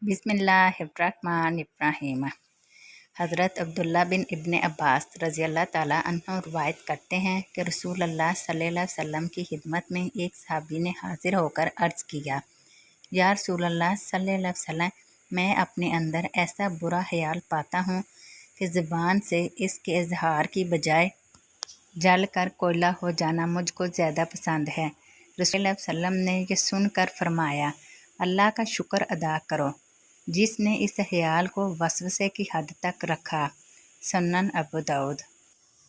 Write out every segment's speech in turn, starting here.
बिस्मिल्लाहिर्रहमानिर्रहीम। हज़रत अब्दुल्ला बिन इब्न अब्बास रज़ी अल्लाह ताला अन्हु रवायत करते हैं कि रसूल अल्लाह सल्लल्लाहु अलैहि वसल्लम की खिदमत में एक सहाबी ने हाजिर होकर अर्ज़ किया, या रसूल अल्लाह सल्लल्लाहु अलैहि वसल्लम, मैं अपने अंदर ऐसा बुरा ख्याल पाता हूँ कि ज़ुबान से इसके इजहार की बजाय जल कर कोयला हो जाना मुझको ज़्यादा पसंद है। रसूल सल्लल्लाहु अलैहि वसल्लम ने यह सुनकर फरमाया, अल्लाह का शुक्र अदा करो जिसने इस ख्याल को वसवसे की हद तक रखा। सुनन अबू दाऊद।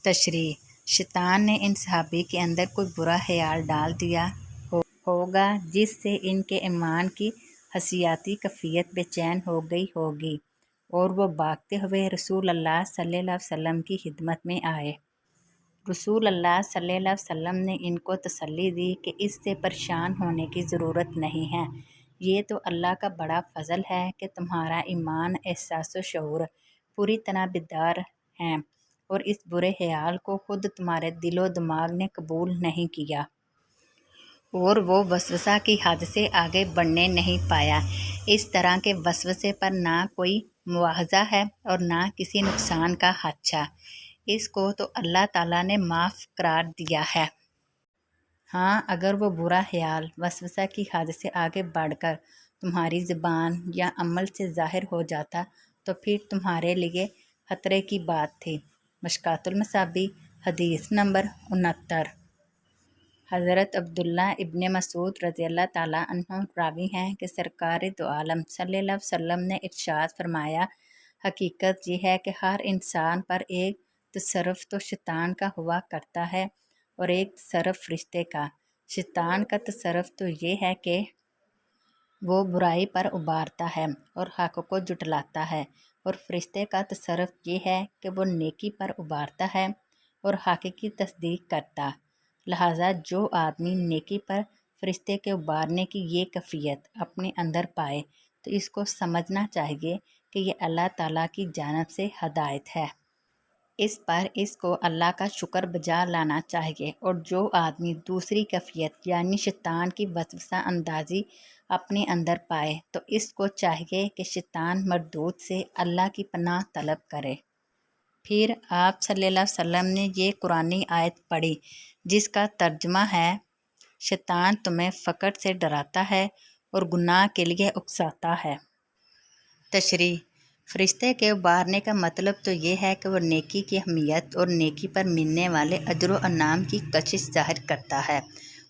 तशरीह, शैतान ने इन सहाबी के अंदर कोई बुरा ख्याल डाल दिया होगा जिससे इनके ईमान की हसियाती कैफियत बेचैन हो गई होगी और वो भागते हुए रसूल अल्लाह सल्लल्लाहु अलैहि वसल्लम की खिदमत में आए। रसूल अल्लाह सल्लल्लाहु अलैहि वसल्लम ने इनको तसल्ली दी कि इससे परेशान होने की ज़रूरत नहीं है। ये तो अल्लाह का बड़ा फ़ज़ल है कि तुम्हारा ईमान, एहसास व शऊर पूरी तरह बेदार हैं और इस बुरे ख्याल को खुद तुम्हारे दिलो दिमाग ने कबूल नहीं किया और वो वसवसा की हद से आगे बढ़ने नहीं पाया। इस तरह के वसवसे पर ना कोई मुआवजा है और ना किसी नुकसान का खदशा। इसको तो अल्लाह ताला ने माफ़ करार दिया है। हाँ, अगर वो बुरा ख्याल वसवसा की हद से आगे बढ़कर तुम्हारी ज़ुबान या अमल से ज़ाहिर हो जाता तो फिर तुम्हारे लिए ख़तरे की बात थी। मशकातुल मसाबी, हदीस नंबर 69। हज़रत अब्दुल्ला इब्न मसूद रज़ी अल्लाह ताला अन्हु रावी हैं कि सरकार दो आलम सल्लल्लाहु अलैहि वसल्लम ने इरशाद फरमाया, हकीकत ये है कि हर इंसान पर एक तसर्रुफ़ तो शैतान का हुआ करता है और एक तसर्रुफ़ फ़रिश्ते का। शैतान का तसर्रुफ़ तो ये है कि वो बुराई पर उबारता है और हक़ को जुटलाता है, और फ़रिश्ते का तसर्रुफ़ ये है कि वो नेकी पर उबारता है और हक़ की तस्दीक करता। लिहाजा जो आदमी नेकी पर फ़रिश्ते के उबारने की ये कैफियत अपने अंदर पाए तो इसको समझना चाहिए कि ये अल्लाह ताला की जानिब से हदायत है। इस पर इसको अल्लाह का शुक्र बजा लाना चाहिए। और जो आदमी दूसरी कैफियत यानी शैतान की वसवसा अंदाज़ी अपने अंदर पाए तो इसको चाहिए कि शैतान मरदूद से अल्लाह की पनाह तलब करे। फिर आप सल्लल्लाहु अलैहि वसल्लम ने ये कुरानी आयत पढ़ी जिसका तर्जुमा है, शैतान तुम्हें फ़क़र से डराता है और गुनाह के लिए उकसाता है। तशरीह, फ़रिश्ते के उबारने का मतलब तो ये है कि वो नेकी की अहमियत और नेकी पर मिलने वाले अजर व इनाम की कशिश ज़ाहिर करता है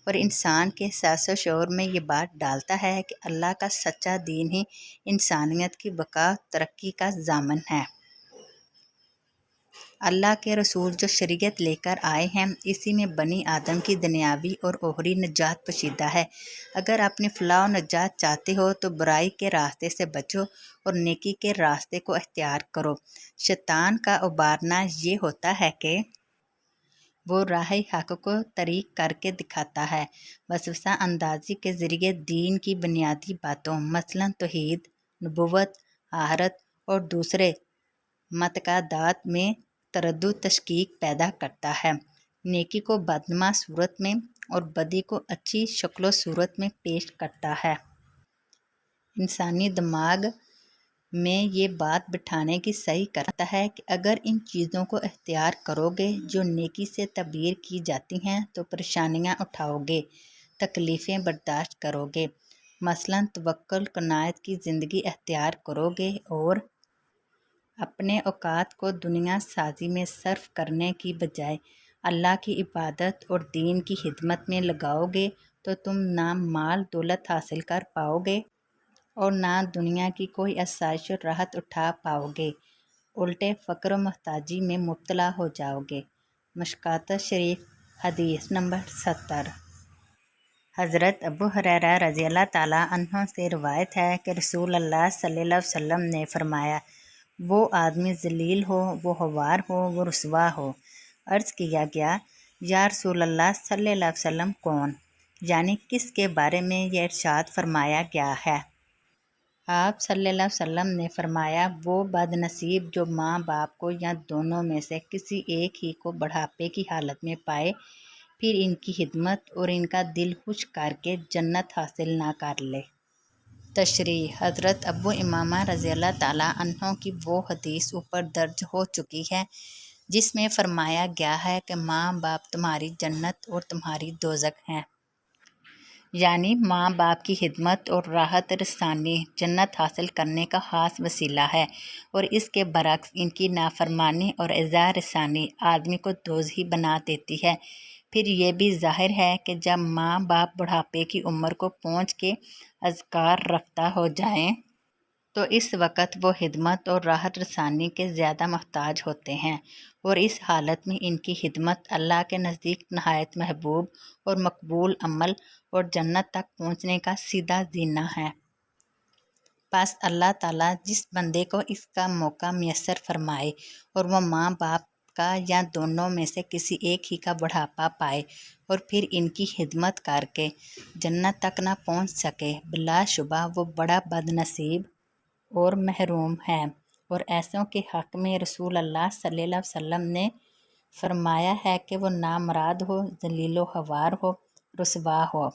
और इंसान के एहसास व शऊर में ये बात डालता है कि अल्लाह का सच्चा दीन ही इंसानियत की बका तरक्की का ज़ामन है। अल्लाह के रसूल जो शरीयत लेकर आए हैं इसी में बनी आदम की दुनियावी और ओहरी निजात पोशीदा है। अगर अपनी फलाह व निजात चाहते हो तो बुराई के रास्ते से बचो और नेकी के रास्ते को इख्तियार करो। शैतान का उबारना ये होता है कि वो राह हक़ को तरीक करके दिखाता है। वसवसा अंदाज़ी के ज़रिए दीन की बुनियादी बातों मसलन तौहीद, नबुव्वत, आखिरत और दूसरे मतक़ादात में तरद्दुद तशकीक पैदा करता है। नेकी को बदनुमा सूरत में और बदी को अच्छी शक्ल सूरत में पेश करता है। इंसानी दिमाग में ये बात बिठाने की सही करता है कि अगर इन चीज़ों को इख्तियार करोगे जो नेकी से तबीर की जाती हैं तो परेशानियाँ उठाओगे, तकलीफ़ें बर्दाश्त करोगे। मसलन तवक्कुल कनायत की ज़िंदगी इख्तियार करोगे और अपने औकात को दुनिया साजी में सर्फ करने की बजाय अल्लाह की इबादत और दीन की खिदमत में लगाओगे तो तुम ना माल दौलत हासिल कर पाओगे और ना दुनिया की कोई आसाइश और राहत उठा पाओगे, उल्टे फ़क्र मोहताजी में मुब्तला हो जाओगे। मशकात शरीफ, हदीस नंबर 70। हज़रत अबू हुरैरा रज़ी अल्लाह ताला अन्हु से रिवायत है कि रसूल अल्लाह सल्लल्लाहु अलैहि वसल्लम ने फरमाया, वो आदमी ज़लील हो, वो हवार हो, वो रुसवा हो। अर्ज़ किया गया, या रसूल अल्लाह सल्लल्लाहु अलैहि वसल्लम कौन, यानी किस के बारे में यह इरशाद फरमाया गया है। आप सल्लल्लाहु अलैहि वसल्लम ने फरमाया, वो बदनसीब जो माँ बाप को या दोनों में से किसी एक ही को बुढ़ापे की हालत में पाए फिर इनकी खिदमत और इनका दिल खुश करके जन्नत हासिल ना कर ले। تشریح: حضرت ابو امامہ رضی اللہ تعالیٰ عنہ کی وہ حدیث اوپر درج ہو چکی ہے جس میں فرمایا گیا ہے کہ ماں باپ تمہاری جنت اور تمہاری دوزخ ہیں، یعنی ماں باپ کی خدمت اور راحت رسانی جنت حاصل کرنے کا خاص وسیلہ ہے، اور اس کے برعکس ان کی نافرمانی اور ایذا رسانی آدمی کو دوزخی بنا دیتی ہے۔ پھر یہ بھی ظاہر ہے کہ جب ماں باپ بڑھاپے کی عمر کو پہنچ کے اذکار رفتہ ہو جائیں تو اس وقت وہ خدمت اور راحت رسانی کے زیادہ محتاج ہوتے ہیں، اور اس حالت میں ان کی خدمت اللہ کے نزدیک نہایت محبوب اور مقبول عمل اور جنت تک پہنچنے کا سیدھا ذریعہ ہے۔ پس اللہ تعالیٰ جس بندے کو اس کا موقع میسر فرمائے اور وہ ماں باپ کا یا دونوں میں سے کسی ایک ہی کا بڑھاپا پائے اور پھر ان کی خدمت کر کے جنت تک نہ پہنچ سکے، بلا شبہ وہ بڑا بد نصیب اور محروم ہے، اور ایسوں کے حق میں رسول اللہ صلی اللہ علیہ وسلم نے فرمایا ہے کہ وہ نامراد ہو، ذلیل و خوار ہو، رسوا ہو۔